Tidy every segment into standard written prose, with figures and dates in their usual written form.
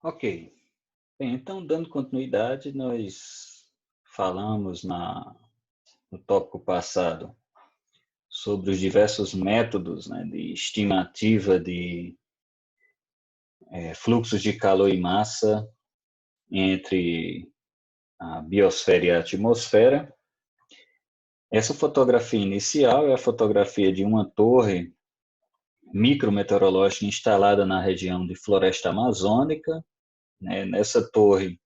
Ok. Bem, então, dando continuidade, nós falamos no tópico passado sobre os diversos métodos, né, de estimativa de fluxos de calor e massa entre a biosfera e a atmosfera. Essa fotografia inicial é a fotografia de uma torre micrometeorológica instalada na região de floresta amazônica, né? Nessa torre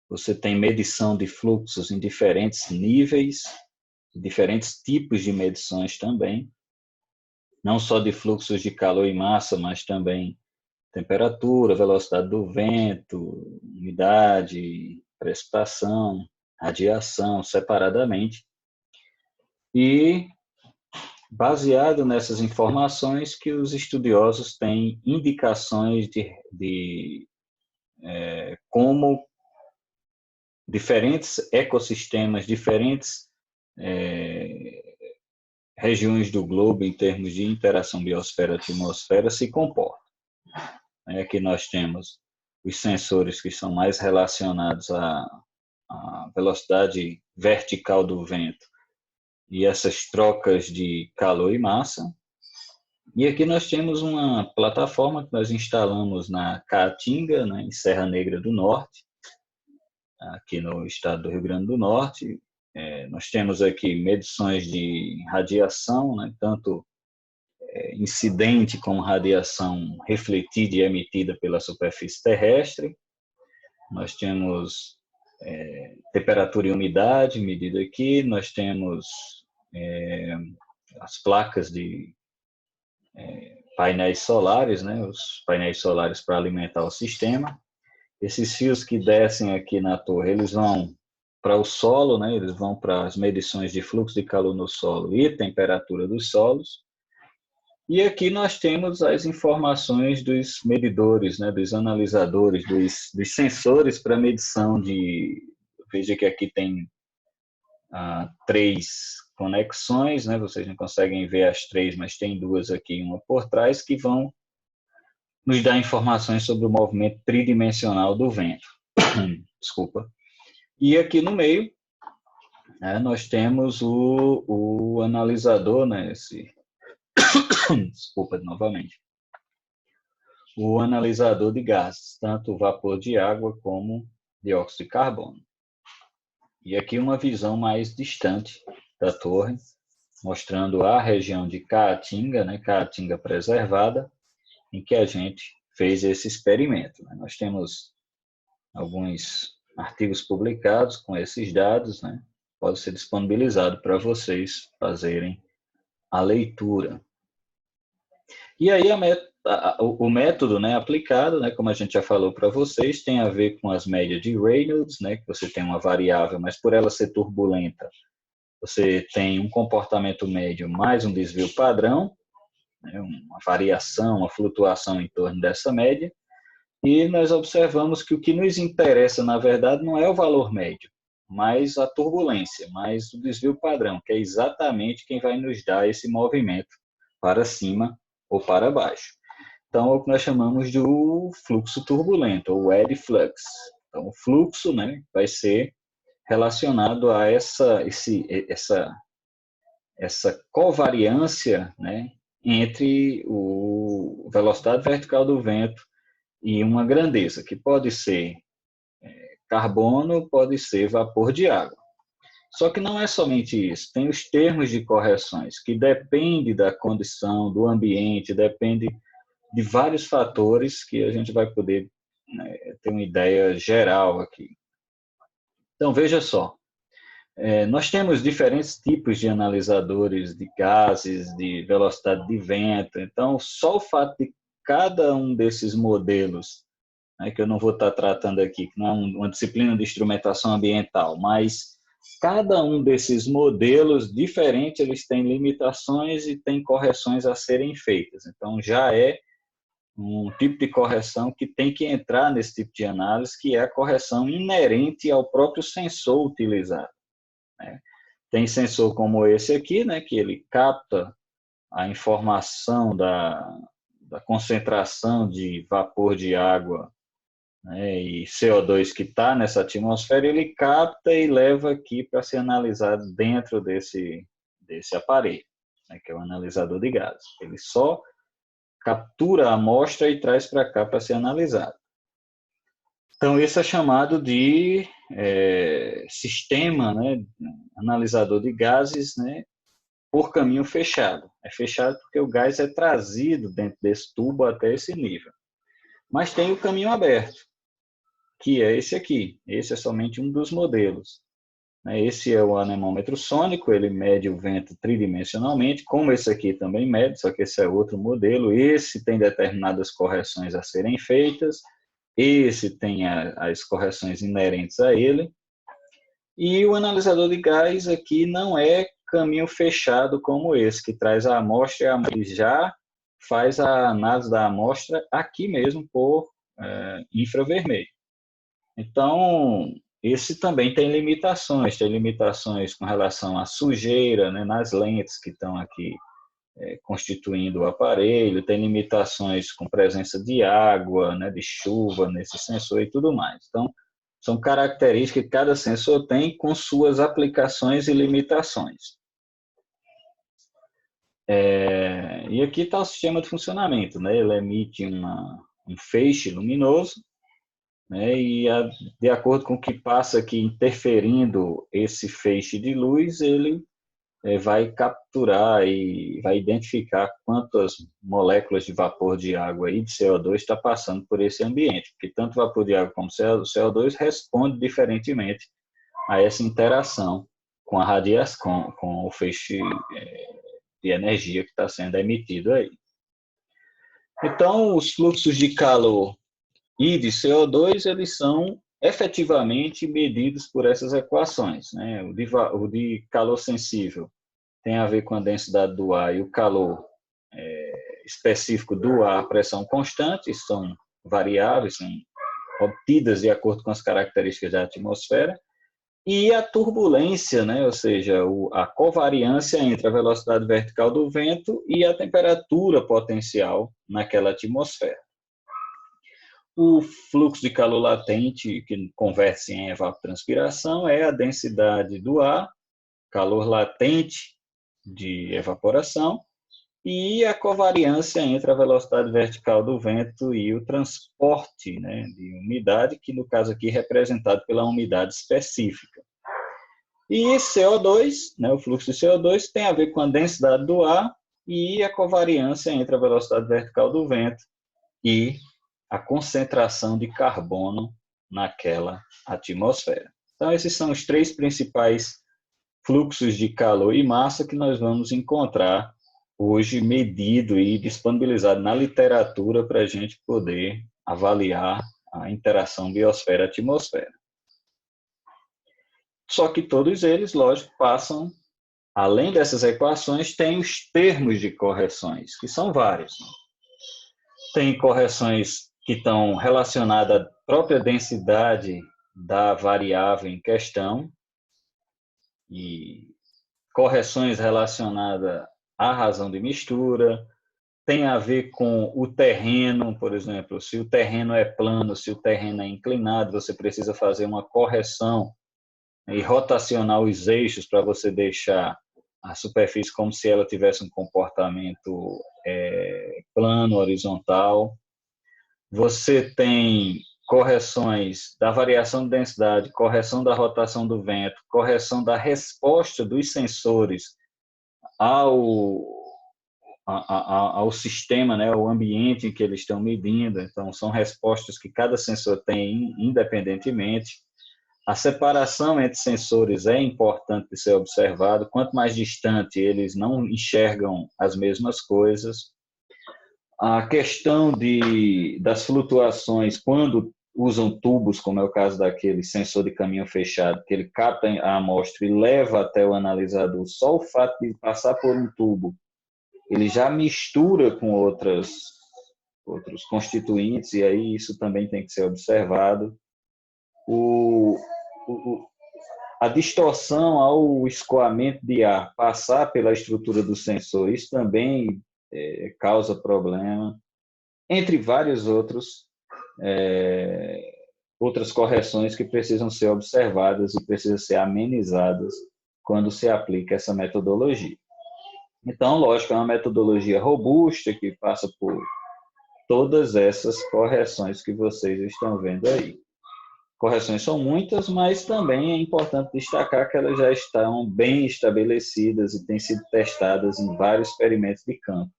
você tem medição de fluxos em diferentes níveis, diferentes tipos de medições também, não só de fluxos de calor e massa, mas também temperatura, velocidade do vento, umidade, precipitação, radiação, separadamente. E, baseado nessas informações, que os estudiosos têm indicações de como diferentes ecossistemas, diferentes regiões do globo, em termos de interação biosfera-atmosfera, se comportam. Aqui nós temos os sensores que são mais relacionados à velocidade vertical do vento e essas trocas de calor e massa. E aqui nós temos uma plataforma que nós instalamos na Caatinga, né, em Serra Negra do Norte, aqui no estado do Rio Grande do Norte. Nós temos aqui medições de radiação, né, tanto incidente como radiação refletida e emitida pela superfície terrestre. Nós temos temperatura e umidade medida aqui, nós temos as placas de painéis solares, né, os painéis solares para alimentar o sistema. Esses fios que descem aqui na torre, eles vão para o solo, né, eles vão para as medições de fluxo de calor no solo e temperatura dos solos. E aqui nós temos as informações dos medidores, né, dos analisadores, dos sensores para medição de... Veja que aqui tem 3 conexões, né, vocês não conseguem ver as 3, mas tem 2 aqui, uma por trás, que vão nos dar informações sobre o movimento tridimensional do vento. Desculpa. E aqui no meio, né, nós temos o analisador, né, desculpa novamente, o analisador de gases, tanto vapor de água como dióxido de carbono. E aqui uma visão mais distante da torre, mostrando a região de Caatinga, né, Caatinga preservada, em que a gente fez esse experimento. Nós temos alguns artigos publicados com esses dados, né, pode ser disponibilizado para vocês fazerem a leitura. E aí o método, né, aplicado, né, como a gente já falou para vocês, tem a ver com as médias de Reynolds, né, que você tem uma variável, mas por ela ser turbulenta, você tem um comportamento médio mais um desvio padrão, né, uma variação, uma flutuação em torno dessa média, e nós observamos que o que nos interessa, na verdade, não é o valor médio, mas a turbulência, mas o desvio padrão, que é exatamente quem vai nos dar esse movimento para cima ou para baixo. Então, é o que nós chamamos de fluxo turbulento, ou eddy flux. Então, o fluxo, né, vai ser relacionado a essa covariância, né, entre a velocidade vertical do vento e uma grandeza, que pode ser carbono, pode ser vapor de água. Só que não é somente isso, tem os termos de correções, que depende da condição, do ambiente, depende de vários fatores que a gente vai poder, né, ter uma ideia geral aqui. Então, veja só, nós temos diferentes tipos de analisadores de gases, de velocidade de vento, então só o fato de cada um desses modelos, né, que eu não vou estar tratando aqui, que não é uma disciplina de instrumentação ambiental, mas cada um desses modelos diferentes, eles têm limitações e têm correções a serem feitas. Então, já é um tipo de correção que tem que entrar nesse tipo de análise, que é a correção inerente ao próprio sensor utilizado, né? Tem sensor como esse aqui, né, que ele capta a informação da concentração de vapor de água né, e CO2 que está nessa atmosfera, ele capta e leva aqui para ser analisado dentro desse aparelho, né, que é o analisador de gases. Ele só captura a amostra e traz para cá para ser analisado. Então, esse é chamado de sistema, né, analisador de gases, né, por caminho fechado. É fechado porque o gás é trazido dentro desse tubo até esse nível. Mas tem o caminho aberto, que é esse aqui. Esse é somente um dos modelos. Esse é o anemômetro sônico, ele mede o vento tridimensionalmente, como esse aqui também mede, só que esse é outro modelo. Esse tem determinadas correções a serem feitas, esse tem as correções inerentes a ele. E o analisador de gás aqui não é caminho fechado como esse, que traz a amostra e já faz a análise da amostra aqui mesmo por infravermelho. Então, esse também tem limitações com relação à sujeira, né, nas lentes que estão aqui constituindo o aparelho, tem limitações com presença de água, né, de chuva nesse sensor e tudo mais. Então, são características que cada sensor tem com suas aplicações e limitações. E aqui está o sistema de funcionamento, né? Ele emite um feixe luminoso, né? E de acordo com o que passa aqui interferindo esse feixe de luz, ele vai capturar e vai identificar quantas moléculas de vapor de água e de CO2 está passando por esse ambiente, porque tanto vapor de água como CO2 responde diferentemente a essa interação com a radiação, com o feixe de energia que está sendo emitido aí. Então, os fluxos de calor e de CO2, eles são efetivamente medidos por essas equações, né? O de calor sensível tem a ver com a densidade do ar e o calor específico do ar, a pressão constante, são variáveis, são obtidas de acordo com as características da atmosfera, e a turbulência, né? Ou seja, a covariância entre a velocidade vertical do vento e a temperatura potencial naquela atmosfera. O fluxo de calor latente, que converte-se em evapotranspiração, é a densidade do ar, calor latente de evaporação, e a covariância entre a velocidade vertical do vento e o transporte, né, de umidade, que no caso aqui é representado pela umidade específica. E CO2, né, o fluxo de CO2, tem a ver com a densidade do ar e a covariância entre a velocidade vertical do vento e a concentração de carbono naquela atmosfera. Então, esses são os três principais fluxos de calor e massa que nós vamos encontrar hoje medido e disponibilizado na literatura para a gente poder avaliar a interação biosfera-atmosfera. Só que todos eles, lógico, passam, além dessas equações, tem os termos de correções, que são vários. Tem correções que estão relacionadas à própria densidade da variável em questão, e correções relacionadas à razão de mistura, tem a ver com o terreno, por exemplo, se o terreno é plano, se o terreno é inclinado, você precisa fazer uma correção e rotacionar os eixos para você deixar a superfície como se ela tivesse um comportamento plano, horizontal. Você tem correções da variação de densidade, correção da rotação do vento, correção da resposta dos sensores ao sistema, né, ao ambiente em que eles estão medindo. Então, são respostas que cada sensor tem independentemente. A separação entre sensores é importante de ser observado. Quanto mais distante, eles não enxergam as mesmas coisas. A questão das flutuações, quando usam tubos, como é o caso daquele sensor de caminho fechado, que ele capta a amostra e leva até o analisador, só o fato de passar por um tubo, ele já mistura com outros constituintes, e aí isso também tem que ser observado. A distorção ao escoamento de ar passar pela estrutura do sensor, isso também causa problema, entre vários outros outras correções que precisam ser observadas e precisam ser amenizadas quando se aplica essa metodologia. Então, lógico, é uma metodologia robusta que passa por todas essas correções que vocês estão vendo aí. Correções são muitas, mas também é importante destacar que elas já estão bem estabelecidas e têm sido testadas em vários experimentos de campo.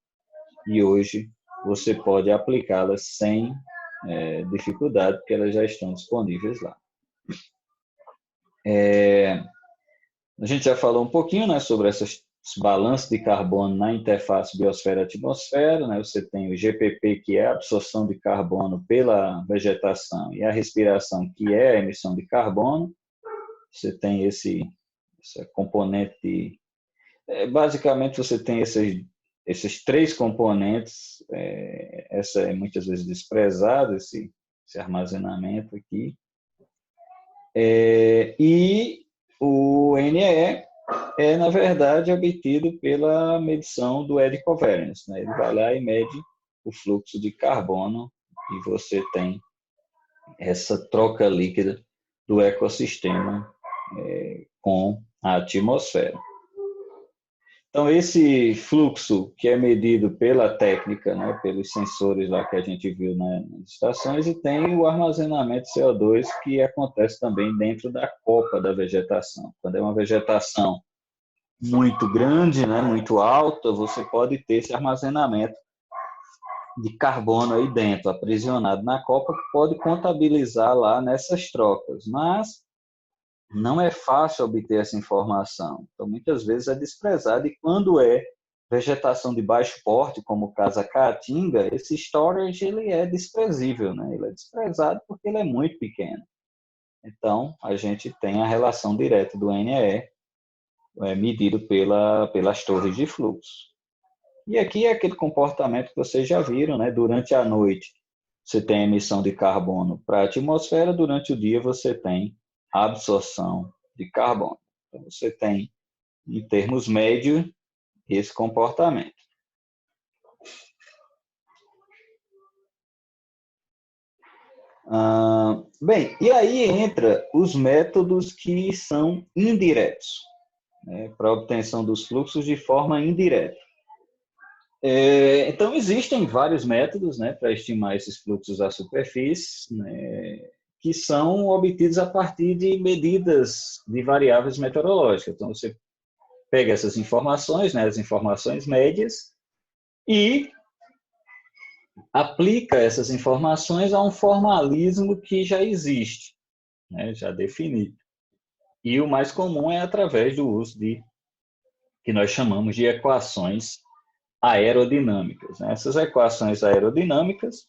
E hoje você pode aplicá-las sem dificuldade, porque elas já estão disponíveis lá. A gente já falou um pouquinho, né, sobre esses balanços de carbono na interface biosfera-atmosfera, né? Você tem o GPP, que é a absorção de carbono pela vegetação, e a respiração, que é a emissão de carbono. Você tem esse componente. Basicamente, você tem esses três componentes. Essa é muitas vezes desprezado, esse armazenamento aqui. E o NEE é, na verdade, obtido pela medição do eddy covariance, né? Ele vai lá e mede o fluxo de carbono e você tem essa troca líquida do ecossistema com a atmosfera. Então, esse fluxo que é medido pela técnica, né, pelos sensores lá que a gente viu nas estações, e tem o armazenamento de CO2 que acontece também dentro da copa da vegetação. Quando é uma vegetação muito grande, né, muito alta, você pode ter esse armazenamento de carbono aí dentro, aprisionado na copa, que pode contabilizar lá nessas trocas. Mas não é fácil obter essa informação. Então, muitas vezes é desprezado, e quando é vegetação de baixo porte, como o caso da caatinga, esse storage ele é desprezível, né? Ele é desprezado porque ele é muito pequeno. Então, a gente tem a relação direta do NEE, medido pelas torres de fluxo. E aqui é aquele comportamento que vocês já viram, né? Durante a noite, você tem emissão de carbono para a atmosfera, durante o dia você tem a absorção de carbono. Então, você tem, em termos médios, esse comportamento. Bem, e aí entra os métodos que são indiretos, né, para a obtenção dos fluxos de forma indireta. Então, existem vários métodos, né, para estimar esses fluxos à superfície, né, que são obtidos a partir de medidas de variáveis meteorológicas. Então, você pega essas informações, né, as informações médias, e aplica essas informações a um formalismo que já existe, né, já definido. E o mais comum é através do uso de que nós chamamos de equações aerodinâmicas, né? Essas equações aerodinâmicas,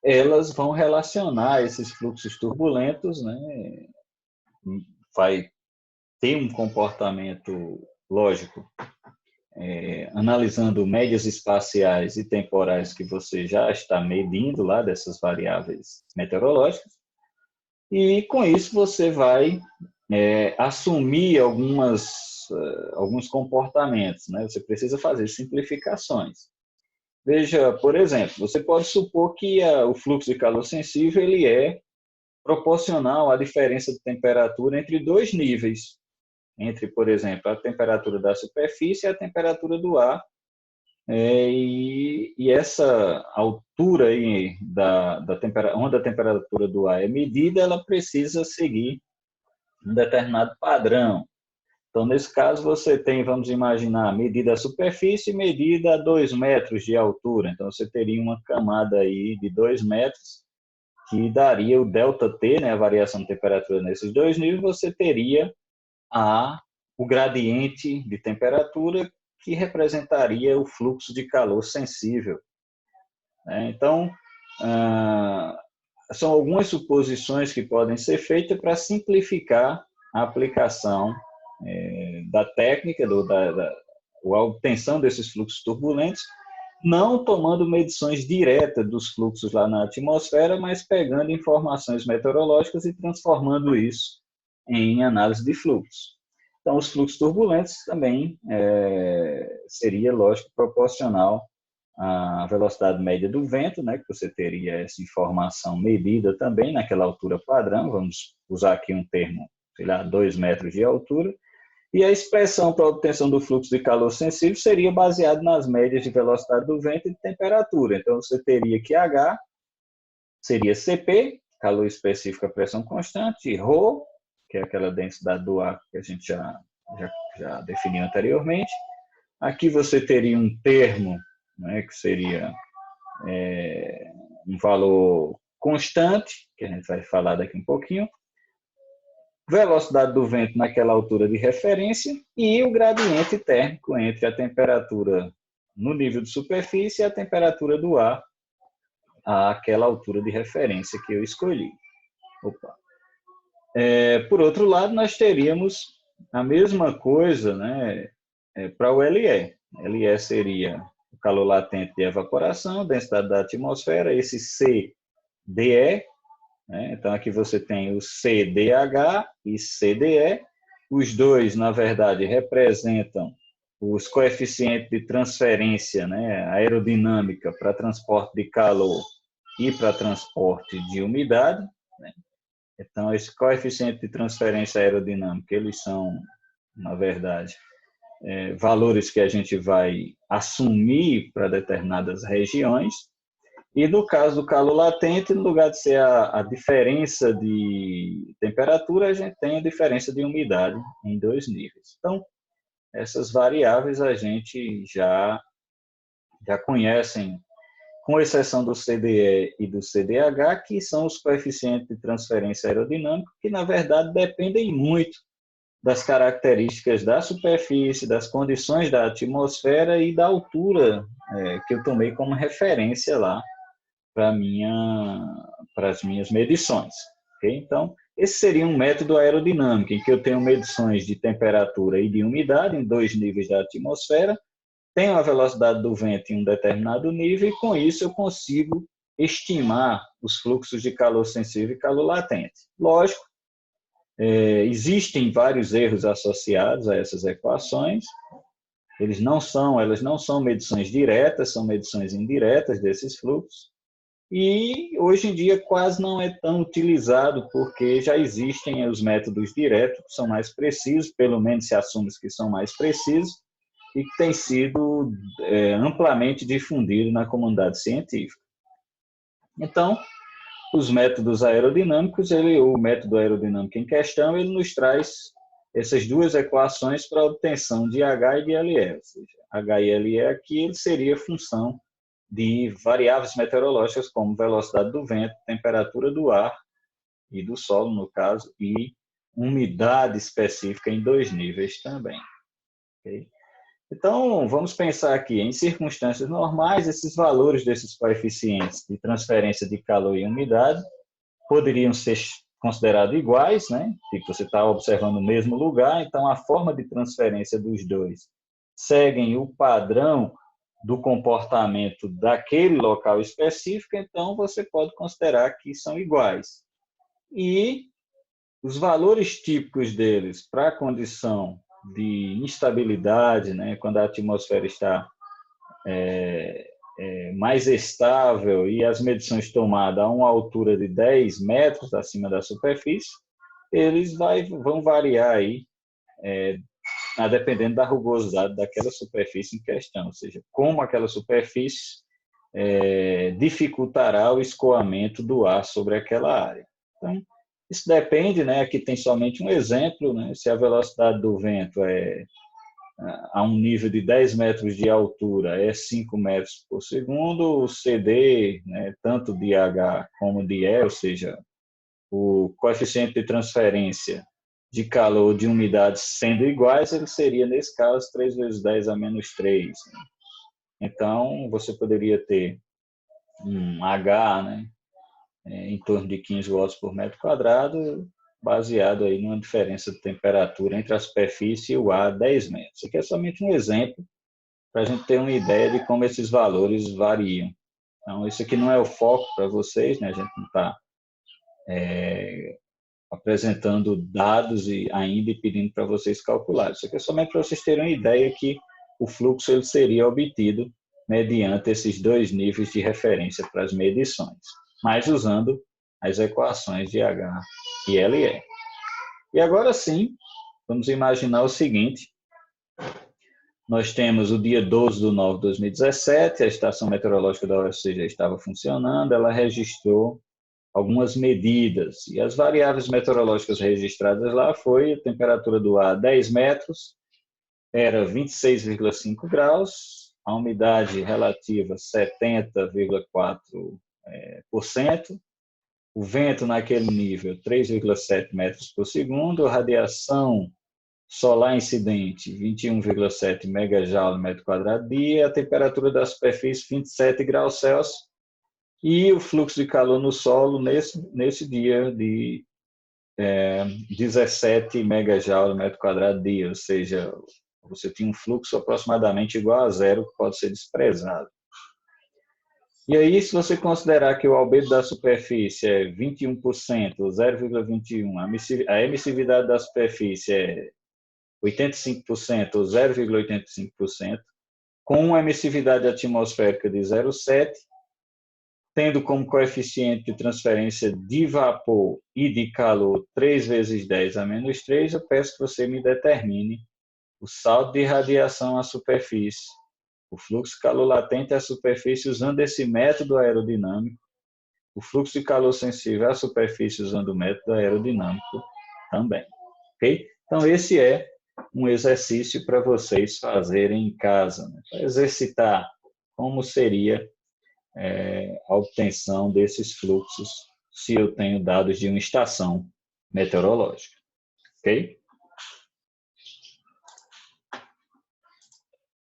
elas vão relacionar esses fluxos turbulentos, né? Vai ter um comportamento lógico, analisando médias espaciais e temporais que você já está medindo lá dessas variáveis meteorológicas, e com isso você vai assumir alguns comportamentos, né? Você precisa fazer simplificações. Veja, por exemplo, você pode supor que o fluxo de calor sensível ele é proporcional à diferença de temperatura entre dois níveis, entre, por exemplo, a temperatura da superfície e a temperatura do ar, e essa altura aí onde a temperatura do ar é medida, ela precisa seguir um determinado padrão. Então, nesse caso, você tem, vamos imaginar, medida a superfície e medida a 2 metros de altura. Então, você teria uma camada aí de 2 metros, que daria o ΔT, né, a variação de temperatura nesses dois níveis. Você teria o gradiente de temperatura, que representaria o fluxo de calor sensível. Então, são algumas suposições que podem ser feitas para simplificar a aplicação da técnica, a obtenção desses fluxos turbulentos, não tomando medições diretas dos fluxos lá na atmosfera, mas pegando informações meteorológicas e transformando isso em análise de fluxo. Então, os fluxos turbulentos também seria, lógico, proporcional a velocidade média do vento, né, que você teria essa informação medida também naquela altura padrão, vamos usar aqui um termo, sei lá, 2 metros de altura, e a expressão para a obtenção do fluxo de calor sensível seria baseado nas médias de velocidade do vento e de temperatura. Então, você teria que H seria Cp, calor específico a pressão constante, e ρ, que é aquela densidade do ar que a gente já definiu anteriormente. Aqui você teria um termo, né, que seria um valor constante, que a gente vai falar daqui um pouquinho, velocidade do vento naquela altura de referência e o gradiente térmico entre a temperatura no nível de superfície e a temperatura do ar àquela altura de referência que eu escolhi. Por outro lado, nós teríamos a mesma coisa, né, para o LE. LE seria o calor latente de evaporação, densidade da atmosfera, esse CDE, né? Então, aqui você tem o CDH e CDE. Os dois, na verdade, representam os coeficientes de transferência, né, aerodinâmica para transporte de calor e para transporte de umidade, né? Então, esse coeficiente de transferência aerodinâmica, eles são, na verdade, valores que a gente vai assumir para determinadas regiões. E no caso do calor latente, no lugar de ser a diferença de temperatura, a gente tem a diferença de umidade em 2 níveis. Então, essas variáveis a gente já conhecem, com exceção do CDE e do CDH, que são os coeficientes de transferência aerodinâmica, que na verdade dependem muito das características da superfície, das condições da atmosfera e da altura que eu tomei como referência lá para as minhas medições. Okay? Então, esse seria um método aerodinâmico, em que eu tenho medições de temperatura e de umidade em 2 níveis da atmosfera, tenho a velocidade do vento em um determinado nível, e com isso eu consigo estimar os fluxos de calor sensível e calor latente. Lógico, existem vários erros associados a essas equações. Elas não são medições diretas, são medições indiretas desses fluxos. E hoje em dia quase não é tão utilizado, porque já existem os métodos diretos, que são mais precisos, pelo menos se assume que são mais precisos, e que tem sido amplamente difundido na comunidade científica. Então, os métodos aerodinâmicos, o método aerodinâmico em questão, ele nos traz essas duas equações para a obtenção de H e de LE. Ou seja, H e LE aqui ele seria função de variáveis meteorológicas como velocidade do vento, temperatura do ar e do solo, no caso, e umidade específica em 2 níveis também. Okay? Então, vamos pensar aqui, em circunstâncias normais, esses valores desses coeficientes de transferência de calor e umidade poderiam ser considerados iguais, né? Tipo, você está observando o mesmo lugar, então a forma de transferência dos dois seguem o padrão do comportamento daquele local específico, então você pode considerar que são iguais. E os valores típicos deles para a condição de instabilidade, né, quando a atmosfera está mais estável e as medições tomadas a uma altura de 10 metros acima da superfície, eles vão variar aí, dependendo da rugosidade daquela superfície em questão, ou seja, como aquela superfície dificultará o escoamento do ar sobre aquela área. Então, isso depende, né? Aqui tem somente um exemplo, né? Se a velocidade do vento a um nível de 10 metros de altura é 5 metros por segundo, o CD, né, tanto de H como de E, ou seja, o coeficiente de transferência de calor e de umidade sendo iguais, ele seria, nesse caso, 3 vezes 10 a menos 3. Né? Então, você poderia ter um H, né, em torno de 15 watts por metro quadrado, baseado aí numa diferença de temperatura entre a superfície e o ar a 10 metros. Isso aqui é somente um exemplo para a gente ter uma ideia de como esses valores variam. Então, isso aqui não é o foco para vocês, né? A gente não está apresentando dados e ainda pedindo para vocês calcularem. Isso aqui é somente para vocês terem uma ideia que o fluxo ele seria obtido mediante esses dois níveis de referência para as medições, mas usando as equações de H e LE. E agora sim, vamos imaginar o seguinte: nós temos o dia 12/9 de 2017, a estação meteorológica da UFC já estava funcionando, ela registrou algumas medidas, e as variáveis meteorológicas registradas lá foi a temperatura do ar 10 metros, era 26,5 graus, a umidade relativa 70,4%, o vento naquele nível 3,7 metros por segundo, a radiação solar incidente 21,7 megajoule metro quadrado dia, a temperatura da superfície 27 graus Celsius e o fluxo de calor no solo nesse dia de 17 megajoule metro quadrado dia, ou seja, você tinha um fluxo aproximadamente igual a zero, que pode ser desprezado. E aí, se você considerar que o albedo da superfície é 21%, 0,21%, a emissividade da superfície é 85%, 0,85%, com uma emissividade atmosférica de 0,7%, tendo como coeficiente de transferência de vapor e de calor 3 vezes 10 a menos 3, eu peço que você me determine o saldo de radiação à superfície, o fluxo de calor latente à superfície usando esse método aerodinâmico, o fluxo de calor sensível à superfície usando o método aerodinâmico também. Ok? Então, esse é um exercício para vocês fazerem em casa, né? Para exercitar como seria a obtenção desses fluxos se eu tenho dados de uma estação meteorológica. Ok?